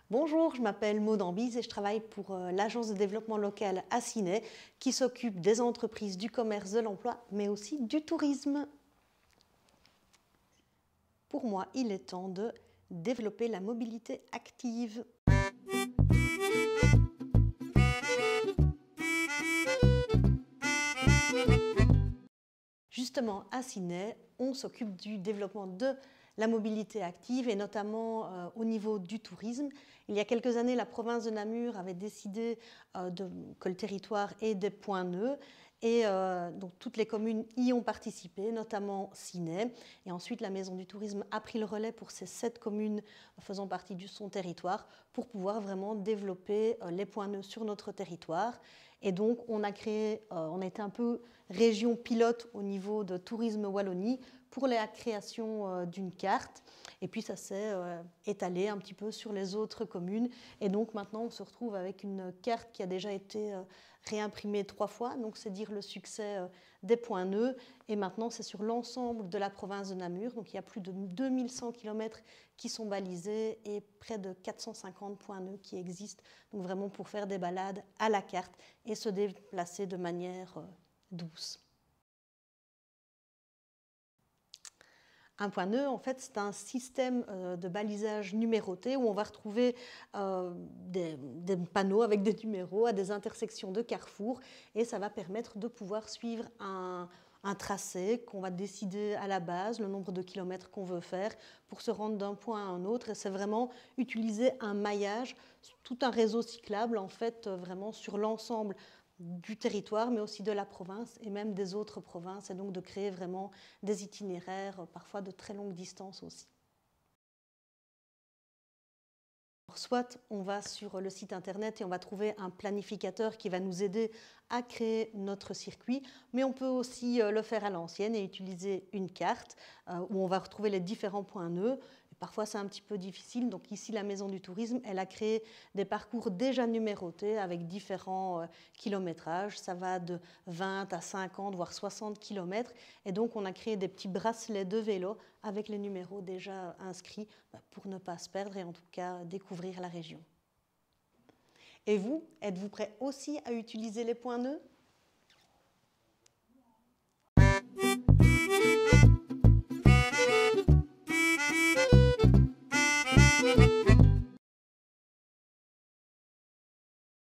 Bonjour, je m'appelle Maud Ambise et je travaille pour l'agence de développement local à Ciney qui s'occupe des entreprises, du commerce, de l'emploi, mais aussi du tourisme. Pour moi, il est temps de développer la mobilité active. Justement, à Ciney, on s'occupe du développement de la mobilité active et notamment au niveau du tourisme. Il y a quelques années, la province de Namur avait décidé que le territoire ait des points nœuds et donc toutes les communes y ont participé, notamment Ciney. Et ensuite, la Maison du tourisme a pris le relais pour ces 7 communes faisant partie de son territoire pour pouvoir vraiment développer les points nœuds sur notre territoire. Et donc, on a été un peu région pilote au niveau de Tourisme Wallonie pour la création d'une carte. Et puis, ça s'est étalé un petit peu sur les autres communes. Et donc, maintenant, on se retrouve avec une carte qui a déjà été réimprimée 3 fois. Donc, c'est dire le succès des points nœuds. Et maintenant, c'est sur l'ensemble de la province de Namur. Donc, il y a plus de 2100 km qui sont balisés et près de 450 points nœuds qui existent. Donc, vraiment pour faire des balades à la carte et se déplacer de manière douce. Un point nœud, en fait, c'est un système de balisage numéroté où on va retrouver des panneaux avec des numéros à des intersections de carrefours et ça va permettre de pouvoir suivre un tracé qu'on va décider à la base, le nombre de kilomètres qu'on veut faire pour se rendre d'un point à un autre. Et c'est vraiment utiliser un maillage, tout un réseau cyclable, en fait, vraiment sur l'ensemble du territoire, mais aussi de la province et même des autres provinces, et donc de créer vraiment des itinéraires, parfois de très longue distance aussi. Soit on va sur le site internet et on va trouver un planificateur qui va nous aider à créer notre circuit, mais on peut aussi le faire à l'ancienne et utiliser une carte où on va retrouver les différents points nœuds. Parfois, c'est un petit peu difficile. Donc ici, la Maison du tourisme, elle a créé des parcours déjà numérotés avec différents kilométrages. Ça va de 20 à 50, voire 60 km. Et donc, on a créé des petits bracelets de vélo avec les numéros déjà inscrits pour ne pas se perdre et en tout cas découvrir la région. Et vous, êtes-vous prêt aussi à utiliser les points nœuds ?